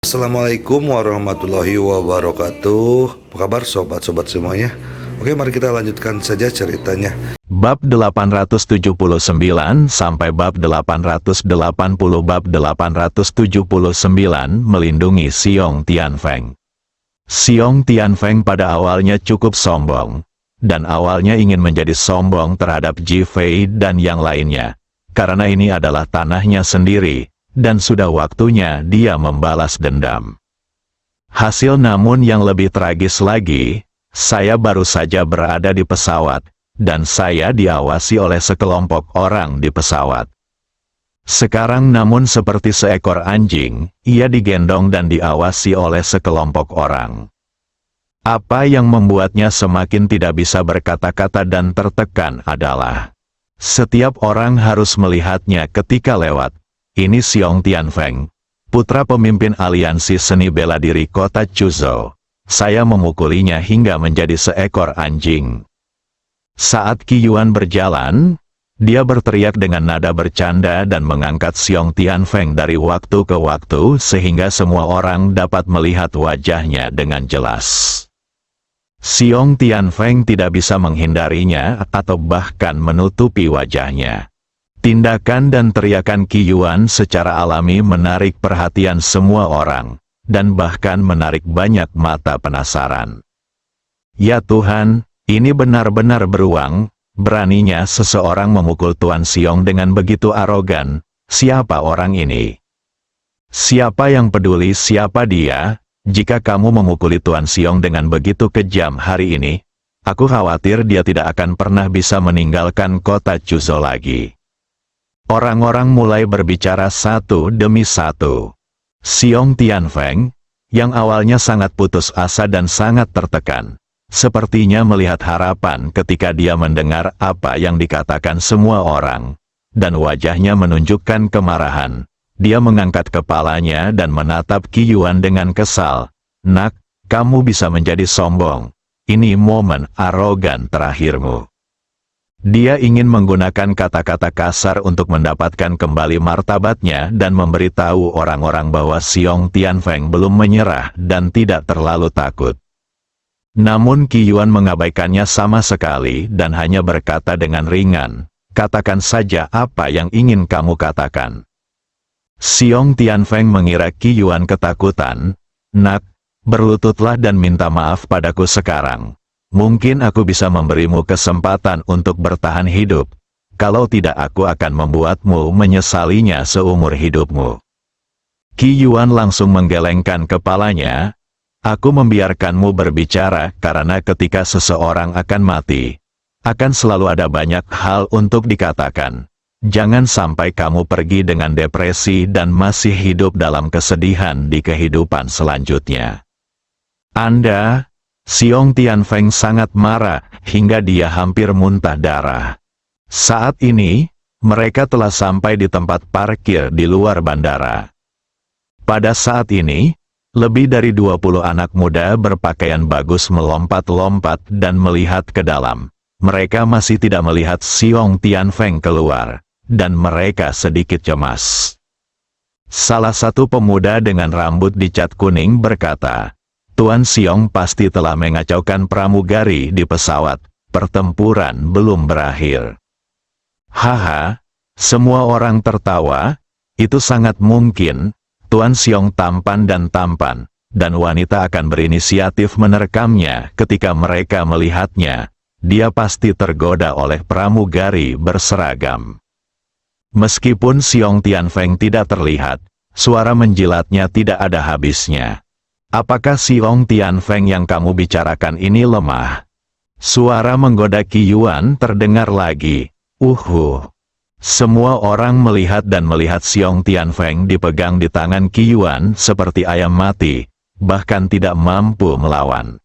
Assalamualaikum warahmatullahi wabarakatuh. Apa kabar sobat-sobat semuanya? Oke, mari kita lanjutkan saja ceritanya. Bab 879 sampai bab 880. Bab 879 melindungi Xiong Tianfeng. Xiong Tianfeng pada awalnya cukup sombong, dan awalnya ingin menjadi sombong terhadap Ji Fei dan yang lainnya, karena ini adalah tanahnya sendiri, dan sudah waktunya dia membalas dendam. Hasil namun yang lebih tragis lagi, saya baru saja berada di pesawat, dan saya diawasi oleh sekelompok orang di pesawat. Sekarang namun seperti seekor anjing, ia digendong dan diawasi oleh sekelompok orang. Apa yang membuatnya semakin tidak bisa berkata-kata dan tertekan adalah, setiap orang harus melihatnya ketika lewat. Ini Xiong Tianfeng, putra pemimpin aliansi seni bela diri kota Chuzhou. Saya memukulinya hingga menjadi seekor anjing. Saat Qi Yuan berjalan, dia berteriak dengan nada bercanda dan mengangkat Xiong Tianfeng dari waktu ke waktu sehingga semua orang dapat melihat wajahnya dengan jelas. Xiong Tianfeng tidak bisa menghindarinya atau bahkan menutupi wajahnya. Tindakan dan teriakan Qi Yuan secara alami menarik perhatian semua orang, dan bahkan menarik banyak mata penasaran. Ya Tuhan, ini benar-benar beruang, beraninya seseorang memukul Tuan Xiong dengan begitu arogan. Siapa orang ini? Siapa yang peduli siapa dia? Jika kamu memukuli Tuan Xiong dengan begitu kejam hari ini, aku khawatir dia tidak akan pernah bisa meninggalkan kota Chuzhou lagi. Orang-orang mulai berbicara satu demi satu. Xiong Tianfeng, yang awalnya sangat putus asa dan sangat tertekan, sepertinya melihat harapan ketika dia mendengar apa yang dikatakan semua orang, dan wajahnya menunjukkan kemarahan. Dia mengangkat kepalanya dan menatap Qi Yuan dengan kesal. Nak, kamu bisa menjadi sombong. Ini momen arogan terakhirmu. Dia ingin menggunakan kata-kata kasar untuk mendapatkan kembali martabatnya dan memberitahu orang-orang bahwa Xiong Tianfeng belum menyerah dan tidak terlalu takut. Namun Qi Yuan mengabaikannya sama sekali dan hanya berkata dengan ringan, "Katakan saja apa yang ingin kamu katakan." Xiong Tianfeng mengira Qi Yuan ketakutan. "Nak, berlututlah dan minta maaf padaku sekarang. Mungkin aku bisa memberimu kesempatan untuk bertahan hidup. Kalau tidak aku akan membuatmu menyesalinya seumur hidupmu." Qi Yuan langsung menggelengkan kepalanya. "Aku membiarkanmu berbicara karena ketika seseorang akan mati, akan selalu ada banyak hal untuk dikatakan. Jangan sampai kamu pergi dengan depresi dan masih hidup dalam kesedihan di kehidupan selanjutnya." Anda... Xiong Tianfeng sangat marah, hingga dia hampir muntah darah. Saat ini, mereka telah sampai di tempat parkir di luar bandara. Pada saat ini, lebih dari 20 anak muda berpakaian bagus melompat-lompat dan melihat ke dalam. Mereka masih tidak melihat Xiong Tianfeng keluar, dan mereka sedikit cemas. Salah satu pemuda dengan rambut dicat kuning berkata, "Tuan Xiong pasti telah mengacaukan pramugari di pesawat. Pertempuran belum berakhir." Haha, semua orang tertawa. Itu sangat mungkin. Tuan Xiong tampan, dan wanita akan berinisiatif menerekamnya ketika mereka melihatnya. Dia pasti tergoda oleh pramugari berseragam. Meskipun Xiong Tianfeng tidak terlihat, suara menjilatnya tidak ada habisnya. "Apakah Xiong Tianfeng yang kamu bicarakan ini lemah?" Suara menggoda Qi Yuan terdengar lagi. Semua orang melihat Xiong Tianfeng dipegang di tangan Qi Yuan seperti ayam mati, bahkan tidak mampu melawan.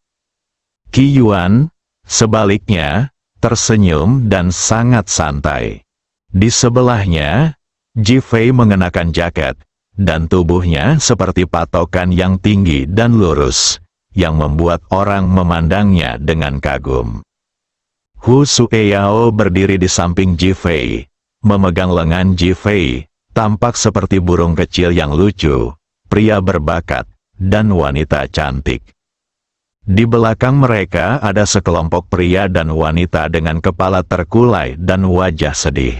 Qi Yuan, sebaliknya, tersenyum dan sangat santai. Di sebelahnya, Ji Fei mengenakan jaket, dan tubuhnya seperti patokan yang tinggi dan lurus, yang membuat orang memandangnya dengan kagum. Hu Sueyao berdiri di samping Ji Fei, memegang lengan Ji Fei, tampak seperti burung kecil yang lucu. pria berbakat, dan wanita cantik. Di belakang mereka ada sekelompok pria dan wanita dengan kepala terkulai dan wajah sedih.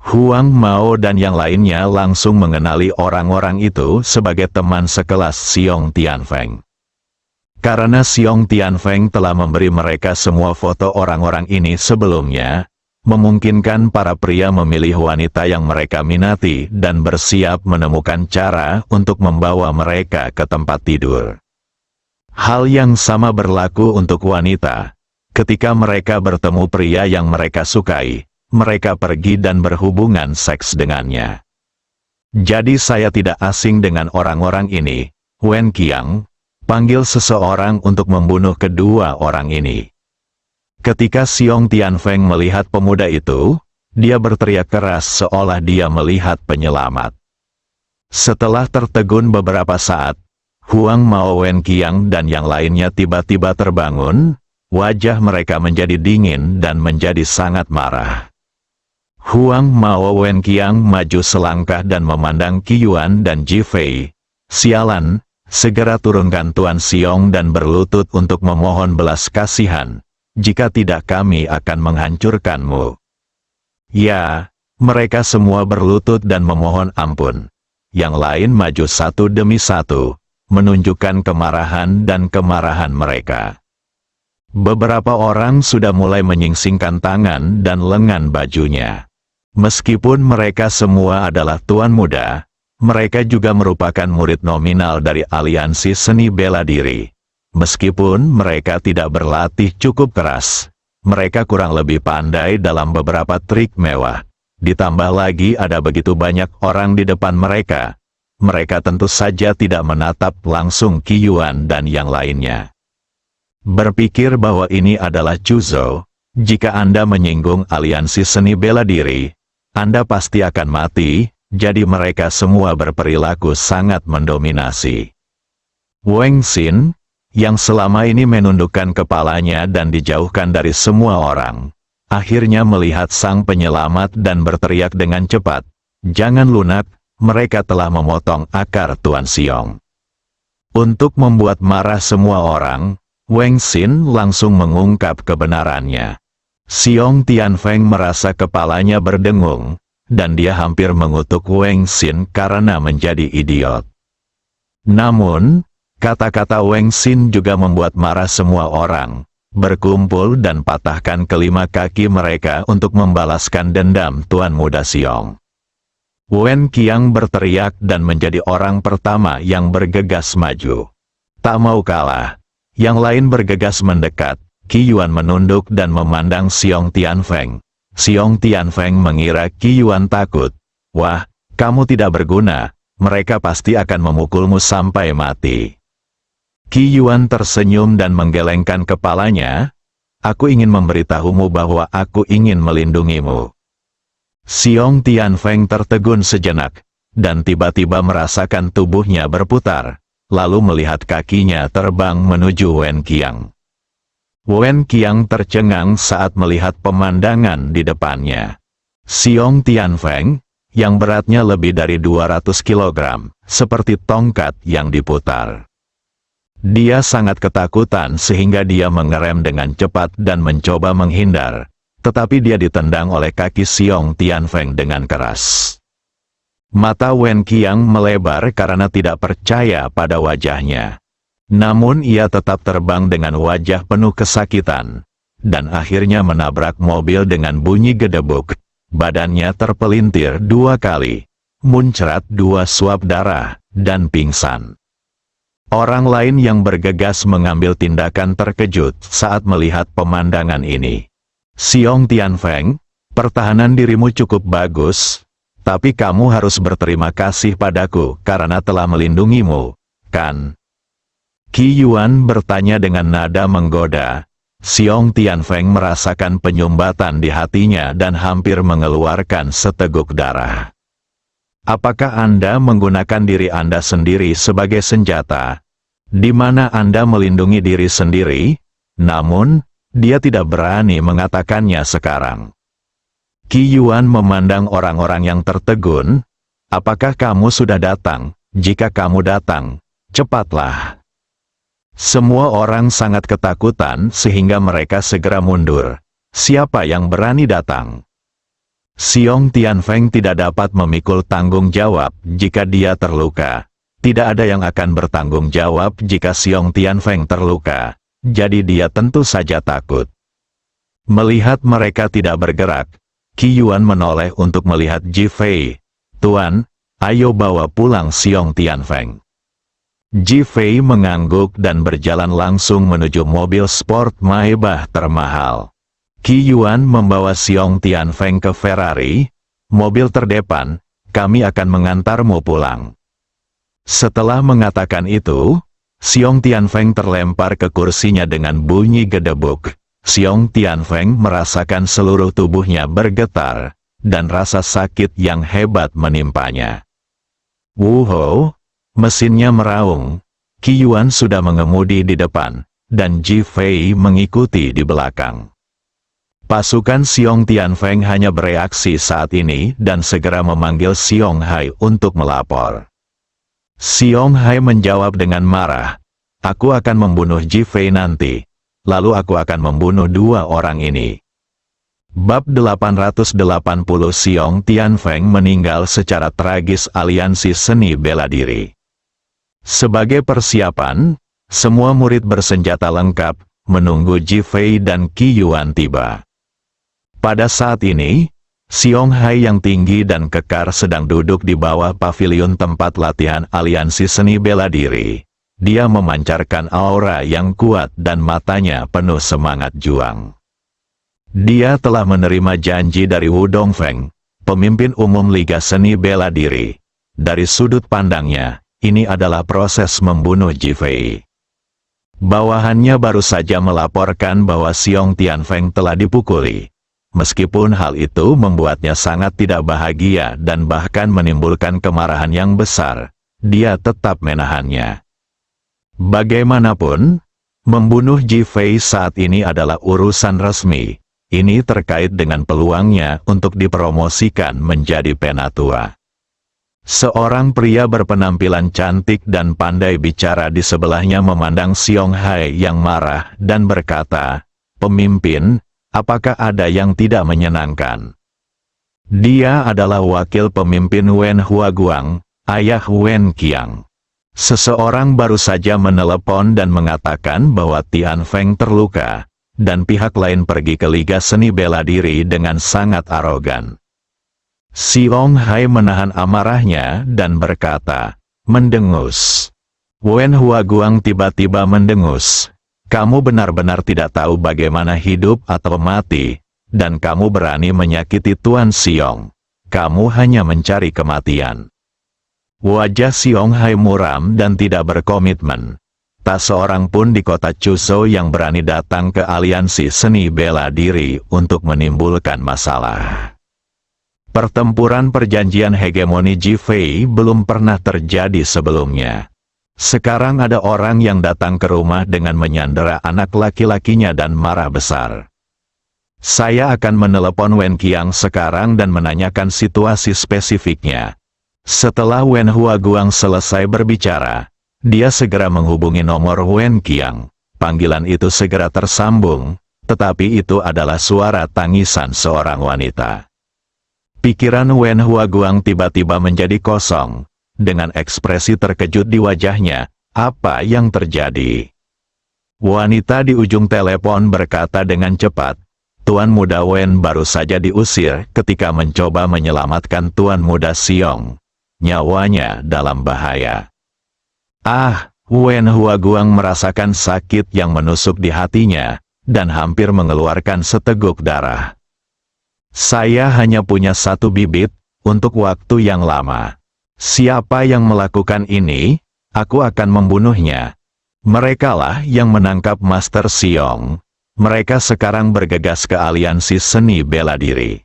Huang Mao dan yang lainnya langsung mengenali orang-orang itu sebagai teman sekelas Xiong Tianfeng. Karena Xiong Tianfeng telah memberi mereka semua foto orang-orang ini sebelumnya, memungkinkan para pria memilih wanita yang mereka minati dan bersiap menemukan cara untuk membawa mereka ke tempat tidur. Hal yang sama berlaku untuk wanita. Ketika mereka bertemu pria yang mereka sukai, mereka pergi dan berhubungan seks dengannya. Jadi saya tidak asing dengan orang-orang ini. Wen Qiang, panggil seseorang untuk membunuh kedua orang ini. Ketika Xiong Tianfeng melihat pemuda itu, dia berteriak keras seolah dia melihat penyelamat. Setelah tertegun beberapa saat, Huang Mao, Wen Qiang dan yang lainnya tiba-tiba terbangun, wajah mereka menjadi dingin dan menjadi sangat marah. Huang Mao Wen Qiang maju selangkah dan memandang Qi Yuan dan Ji Fei. Sialan, segera turunkan Tuan Xiong dan berlutut untuk memohon belas kasihan. Jika tidak kami akan menghancurkanmu. Ya, mereka semua berlutut dan memohon ampun. Yang lain maju satu demi satu, menunjukkan kemarahan dan kemarahan mereka. Beberapa orang sudah mulai menyingsingkan tangan dan lengan bajunya. Meskipun mereka semua adalah tuan muda, mereka juga merupakan murid nominal dari aliansi seni bela diri. Meskipun mereka tidak berlatih cukup keras, mereka kurang lebih pandai dalam beberapa trik mewah. Ditambah lagi ada begitu banyak orang di depan mereka. Mereka tentu saja tidak menatap langsung Qi Yuan dan yang lainnya. Berpikir bahwa ini adalah Chuzhou, jika Anda menyinggung aliansi seni bela diri, Anda pasti akan mati, jadi mereka semua berperilaku sangat mendominasi. Wang Xin, yang selama ini menundukkan kepalanya dan dijauhkan dari semua orang, akhirnya melihat sang penyelamat dan berteriak dengan cepat, "Jangan lunak, mereka telah memotong akar Tuan Xiong." Untuk membuat marah semua orang, Wang Xin langsung mengungkap kebenarannya. Xiong Tianfeng merasa kepalanya berdengung, dan dia hampir mengutuk Wang Xin karena menjadi idiot. Namun, kata-kata Wang Xin juga membuat marah semua orang, berkumpul dan patahkan kelima kaki mereka untuk membalaskan dendam Tuan Muda Xiong. Wen Qiang berteriak dan menjadi orang pertama yang bergegas maju. Tak mau kalah, yang lain bergegas mendekat. Qi Yuan menunduk dan memandang Xiong Tianfeng. Xiong Tianfeng mengira Qi Yuan takut. "Wah, kamu tidak berguna, mereka pasti akan memukulmu sampai mati." Qi Yuan tersenyum dan menggelengkan kepalanya. "Aku ingin memberitahumu bahwa aku ingin melindungimu." Xiong Tianfeng tertegun sejenak, dan tiba-tiba merasakan tubuhnya berputar, lalu melihat kakinya terbang menuju Wen Qiang. Wen Qiang tercengang saat melihat pemandangan di depannya. Xiong Tianfeng, yang beratnya lebih dari 200 kg, seperti tongkat yang diputar. Dia sangat ketakutan sehingga dia mengerem dengan cepat dan mencoba menghindar. Tetapi dia ditendang oleh kaki Xiong Tianfeng dengan keras. Mata Wen Qiang melebar karena tidak percaya pada wajahnya. Namun ia tetap terbang dengan wajah penuh kesakitan, dan akhirnya menabrak mobil dengan bunyi gedebuk. Badannya terpelintir 2 kali, muncrat 2 suap darah, dan pingsan. Orang lain yang bergegas mengambil tindakan terkejut saat melihat pemandangan ini. "Xiong Tianfeng, pertahanan dirimu cukup bagus, tapi kamu harus berterima kasih padaku karena telah melindungimu, kan?" Qi Yuan bertanya dengan nada menggoda. Xiong Tianfeng merasakan penyumbatan di hatinya dan hampir mengeluarkan seteguk darah. "Apakah Anda menggunakan diri Anda sendiri sebagai senjata? Di mana Anda melindungi diri sendiri?" Namun, dia tidak berani mengatakannya sekarang. Qi Yuan memandang orang-orang yang tertegun. "Apakah kamu sudah datang?" Jika kamu datang, cepatlah. Semua orang sangat ketakutan sehingga mereka segera mundur. Siapa yang berani datang? Xiong Tianfeng tidak dapat memikul tanggung jawab jika dia terluka. Tidak ada yang akan bertanggung jawab jika Xiong Tianfeng terluka. Jadi dia tentu saja takut. Melihat mereka tidak bergerak, Qi Yuan menoleh untuk melihat Ji Fei. "Tuan, ayo bawa pulang Xiong Tianfeng." Ji Fei mengangguk dan berjalan langsung menuju mobil sport Maybach termahal. Qi Yuan membawa Xiong Tianfeng ke Ferrari, mobil terdepan, "Kami akan mengantarmu pulang." Setelah mengatakan itu, Xiong Tianfeng terlempar ke kursinya dengan bunyi gedebuk. Xiong Tianfeng merasakan seluruh tubuhnya bergetar, dan rasa sakit yang hebat menimpanya. "Wuhou!" Mesinnya meraung. Qi Yuan sudah mengemudi di depan, dan Ji Fei mengikuti di belakang. Pasukan Xiong Tianfeng hanya bereaksi saat ini dan segera memanggil Xiong Hai untuk melapor. Xiong Hai menjawab dengan marah, "Aku akan membunuh Ji Fei nanti, lalu aku akan membunuh dua orang ini." Bab 880 Xiong Tianfeng meninggal secara tragis. Aliansi Seni Bela Diri. Sebagai persiapan, semua murid bersenjata lengkap, menunggu Ji Fei dan Qi Yuan tiba. Pada saat ini, Xiong Hai yang tinggi dan kekar sedang duduk di bawah pavilion tempat latihan Aliansi Seni Bela Diri. Dia memancarkan aura yang kuat dan matanya penuh semangat juang. Dia telah menerima janji dari Wu Dongfeng, pemimpin umum Liga Seni Bela Diri. Dari sudut pandangnya, ini adalah proses membunuh Ji Fei. Bawahannya baru saja melaporkan bahwa Xiong Tianfeng telah dipukuli. Meskipun hal itu membuatnya sangat tidak bahagia dan bahkan menimbulkan kemarahan yang besar, dia tetap menahannya. Bagaimanapun, membunuh Ji Fei saat ini adalah urusan resmi. Ini terkait dengan peluangnya untuk dipromosikan menjadi penatua. Seorang pria berpenampilan cantik dan pandai bicara di sebelahnya memandang Xiong Hai yang marah dan berkata, "Pemimpin, apakah ada yang tidak menyenangkan?" Dia adalah wakil pemimpin Wen Huaguang, ayah Wen Qiang. Seseorang baru saja menelepon dan mengatakan bahwa Tianfeng terluka, dan pihak lain pergi ke Liga Seni Bela Diri dengan sangat arogan. Xiong Hai menahan amarahnya dan berkata, mendengus. Wen Huaguang tiba-tiba mendengus. "Kamu benar-benar tidak tahu bagaimana hidup atau mati, dan kamu berani menyakiti Tuan Xiong. Kamu hanya mencari kematian." Wajah Xiong Hai muram dan tidak berkomitmen. Tak seorang pun di kota Chuzhou yang berani datang ke Aliansi Seni Bela Diri untuk menimbulkan masalah. Pertempuran perjanjian hegemoni Ji Fei belum pernah terjadi sebelumnya. Sekarang ada orang yang datang ke rumah dengan menyandera anak laki-lakinya dan marah besar. Saya akan menelepon Wen Qiang sekarang dan menanyakan situasi spesifiknya. Setelah Wen Huaguang selesai berbicara, dia segera menghubungi nomor Wen Qiang. Panggilan itu segera tersambung, tetapi itu adalah suara tangisan seorang wanita. Pikiran Wen Huaguang tiba-tiba menjadi kosong. Dengan ekspresi terkejut di wajahnya, apa yang terjadi? Wanita di ujung telepon berkata dengan cepat, "Tuan Muda Wen baru saja diusir ketika mencoba menyelamatkan Tuan Muda Xiong. Nyawanya dalam bahaya." Ah, Wen Huaguang merasakan sakit yang menusuk di hatinya, dan hampir mengeluarkan seteguk darah. "Saya hanya punya satu bibit, untuk waktu yang lama. Siapa yang melakukan ini, aku akan membunuhnya. Merekalah yang menangkap Master Xiong. Mereka sekarang bergegas ke Aliansi Seni Bela Diri.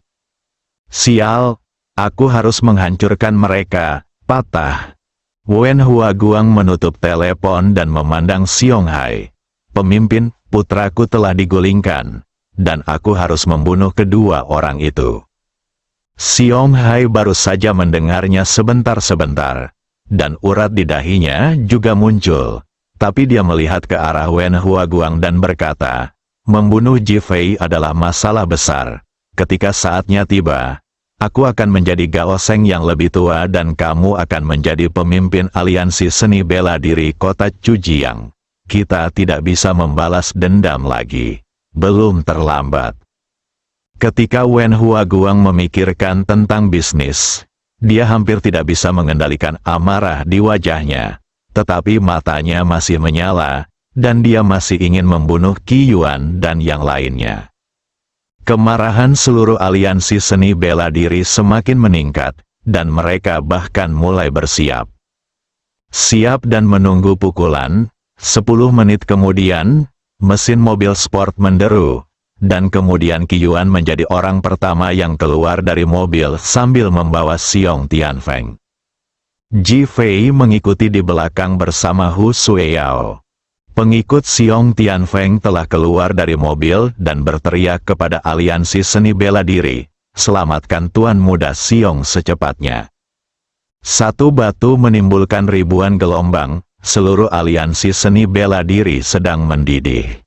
Sial, aku harus menghancurkan mereka." Patah. Wen Huaguang menutup telepon dan memandang Xiong Hai. "Pemimpin, putraku telah digulingkan, dan aku harus membunuh kedua orang itu." Xiong Hai baru saja mendengarnya sebentar-sebentar. dan urat di dahinya juga muncul. Tapi dia melihat ke arah Wen Huaguang dan berkata, membunuh Ji Fei adalah masalah besar. Ketika saatnya tiba, aku akan menjadi Gao Seng yang lebih tua dan kamu akan menjadi pemimpin aliansi seni bela diri kota Cujiang. Kita tidak bisa membalas dendam lagi. Belum terlambat. Ketika Wen Huaguang memikirkan tentang bisnis, dia hampir tidak bisa mengendalikan amarah di wajahnya. Tetapi matanya masih menyala, dan dia masih ingin membunuh Qi Yuan dan yang lainnya. Kemarahan seluruh aliansi seni bela diri semakin meningkat, dan mereka bahkan mulai bersiap. Siap dan menunggu pukulan. 10 menit kemudian, mesin mobil sport menderu, dan kemudian Qi Yuan menjadi orang pertama yang keluar dari mobil sambil membawa Xiong Tianfeng. Ji Fei mengikuti di belakang bersama Hu Sueyao. Pengikut Xiong Tianfeng telah keluar dari mobil dan berteriak kepada aliansi seni bela diri, selamatkan Tuan Muda Xiong secepatnya. Satu batu menimbulkan ribuan gelombang, seluruh aliansi seni bela diri sedang mendidih.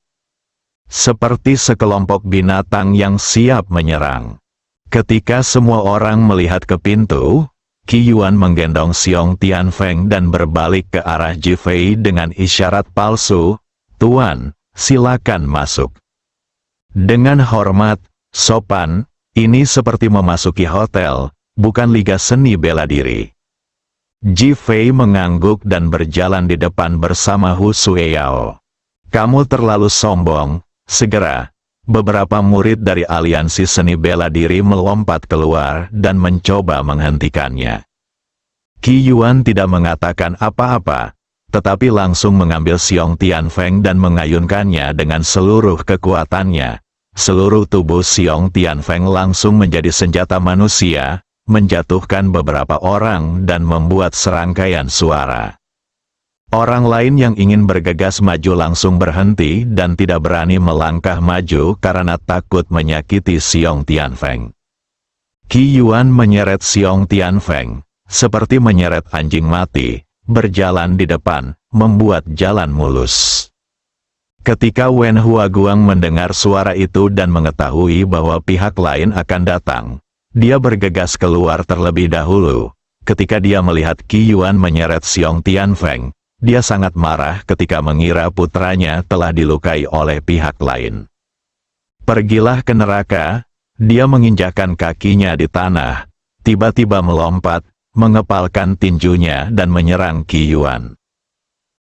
Seperti sekelompok binatang yang siap menyerang. Ketika semua orang melihat ke pintu, Qi Yuan menggendong Xiong Tianfeng dan berbalik ke arah Ji Fei dengan isyarat palsu, "Tuan, silakan masuk." Dengan hormat, sopan, ini seperti memasuki hotel, bukan liga seni bela diri. Ji Fei mengangguk dan berjalan di depan bersama Hu Sueyao. "Kamu terlalu sombong." Segera, beberapa murid dari aliansi seni bela diri melompat keluar dan mencoba menghentikannya. Qi Yuan tidak mengatakan apa-apa, tetapi langsung mengambil Xiong Tianfeng dan mengayunkannya dengan seluruh kekuatannya. Seluruh tubuh Xiong Tianfeng langsung menjadi senjata manusia, menjatuhkan beberapa orang dan membuat serangkaian suara. Orang lain yang ingin bergegas maju langsung berhenti dan tidak berani melangkah maju karena takut menyakiti Xiong Tianfeng. Qi Yuan menyeret Xiong Tianfeng, seperti menyeret anjing mati, berjalan di depan, membuat jalan mulus. Ketika Wen Huaguang mendengar suara itu dan mengetahui bahwa pihak lain akan datang, dia bergegas keluar terlebih dahulu. Ketika dia melihat Qi Yuan menyeret Xiong Tianfeng, dia sangat marah ketika mengira putranya telah dilukai oleh pihak lain. "Pergilah ke neraka," dia menginjakkan kakinya di tanah, tiba-tiba melompat, mengepalkan tinjunya dan menyerang Qi Yuan.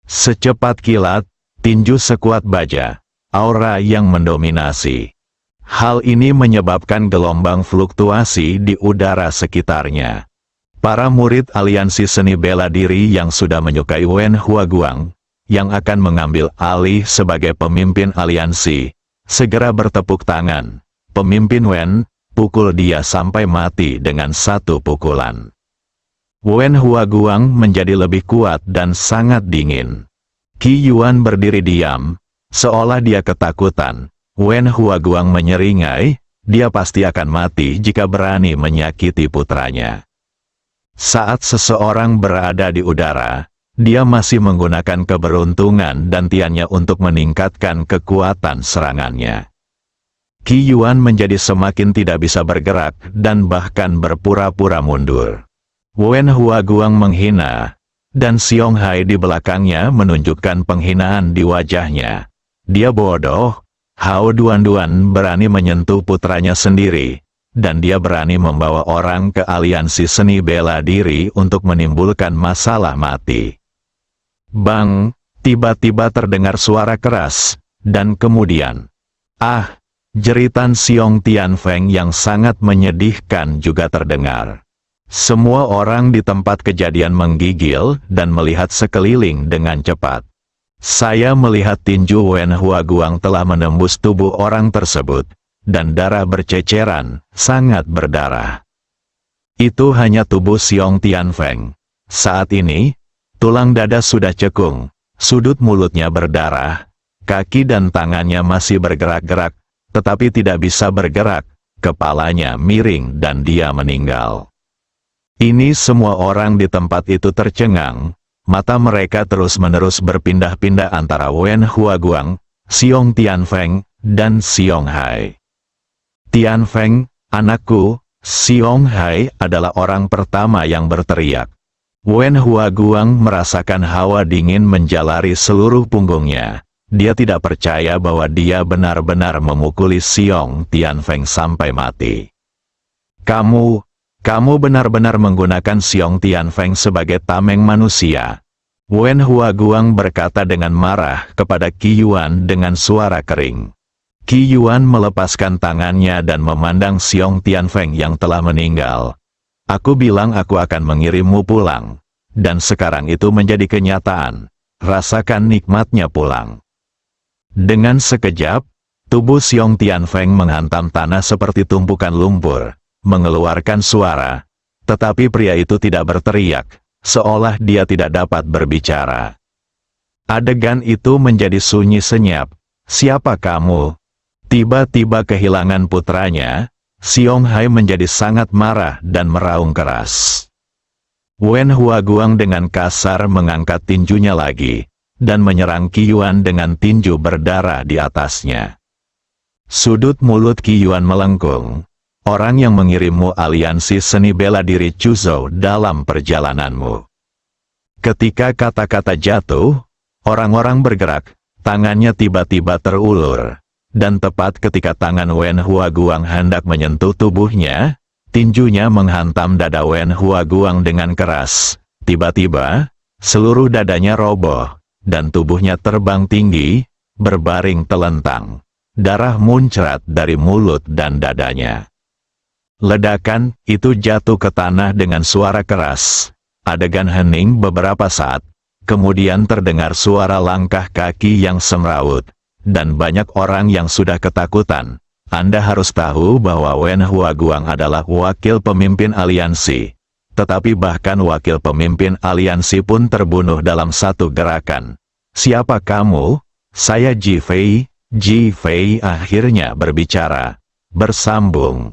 Secepat kilat, tinju sekuat baja, aura yang mendominasi. Hal ini menyebabkan gelombang fluktuasi di udara sekitarnya. Para murid aliansi seni bela diri yang sudah menyukai Wen Huaguang, yang akan mengambil alih sebagai pemimpin aliansi, segera bertepuk tangan. "Pemimpin Wen, pukul dia sampai mati dengan satu pukulan." Wen Huaguang menjadi lebih kuat dan sangat dingin. Qi Yuan berdiri diam, seolah dia ketakutan. Wen Huaguang menyeringai, dia pasti akan mati jika berani menyakiti putranya. Saat seseorang berada di udara, dia masih menggunakan keberuntungan dan tiannya untuk meningkatkan kekuatan serangannya. Qi Yuan menjadi semakin tidak bisa bergerak dan bahkan berpura-pura mundur. Wen Huaguang menghina, dan Xiong Hai di belakangnya menunjukkan penghinaan di wajahnya. Dia bodoh, Hao Duan-Duan berani menyentuh putranya sendiri. Dan dia berani membawa orang ke aliansi seni bela diri untuk menimbulkan masalah mati. Bang, tiba-tiba terdengar suara keras, dan kemudian, jeritan Xiong Tianfeng yang sangat menyedihkan juga terdengar. Semua orang di tempat kejadian menggigil dan melihat sekeliling dengan cepat. Saya melihat tinju Wen Huaguang telah menembus tubuh orang tersebut. Dan darah berceceran, sangat berdarah. Itu hanya tubuh Xiong Tianfeng. Saat ini, tulang dada sudah cekung, sudut mulutnya berdarah, kaki dan tangannya masih bergerak-gerak, tetapi tidak bisa bergerak, kepalanya miring dan dia meninggal. Ini semua orang di tempat itu tercengang, mata mereka terus-menerus berpindah-pindah antara Wen Huaguang, Xiong Tianfeng, dan Xiong Hai. Tianfeng, anakku, Xiong Hai adalah orang pertama yang berteriak. Wen Huaguang merasakan hawa dingin menjalari seluruh punggungnya. Dia tidak percaya bahwa dia benar-benar memukuli Xiong Tianfeng sampai mati. Kamu benar-benar menggunakan Xiong Tianfeng sebagai tameng manusia. Wen Huaguang berkata dengan marah kepada Qi Yuan dengan suara kering. Qi Yuan melepaskan tangannya dan memandang Xiong Tianfeng yang telah meninggal. Aku bilang aku akan mengirimmu pulang. Dan sekarang itu menjadi kenyataan. Rasakan nikmatnya pulang. Dengan sekejap, tubuh Xiong Tianfeng menghantam tanah seperti tumpukan lumpur, mengeluarkan suara. Tetapi pria itu tidak berteriak, seolah dia tidak dapat berbicara. Adegan itu menjadi sunyi senyap. Siapa kamu? Tiba-tiba kehilangan putranya, Xiong Hai menjadi sangat marah dan meraung keras. Wen Huaguang dengan kasar mengangkat tinjunya lagi, dan menyerang Qi Yuan dengan tinju berdarah di atasnya. Sudut mulut Qi Yuan melengkung. Orang yang mengirimmu aliansi seni bela diri Chuzhou dalam perjalananmu. Ketika kata-kata jatuh, orang-orang bergerak, tangannya tiba-tiba terulur. Dan tepat ketika tangan Wen Huaguang hendak menyentuh tubuhnya, tinjunya menghantam dada Wen Huaguang dengan keras. Tiba-tiba, seluruh dadanya roboh, dan tubuhnya terbang tinggi, berbaring telentang. Darah muncrat dari mulut dan dadanya. Ledakan itu jatuh ke tanah dengan suara keras. Adegan hening beberapa saat, kemudian terdengar suara langkah kaki yang semrawut, dan banyak orang yang sudah ketakutan. Anda harus tahu bahwa Wen Huaguang adalah wakil pemimpin aliansi. Tetapi bahkan wakil pemimpin aliansi pun terbunuh dalam satu gerakan. Siapa kamu? Saya Ji Fei. Ji Fei akhirnya berbicara. Bersambung.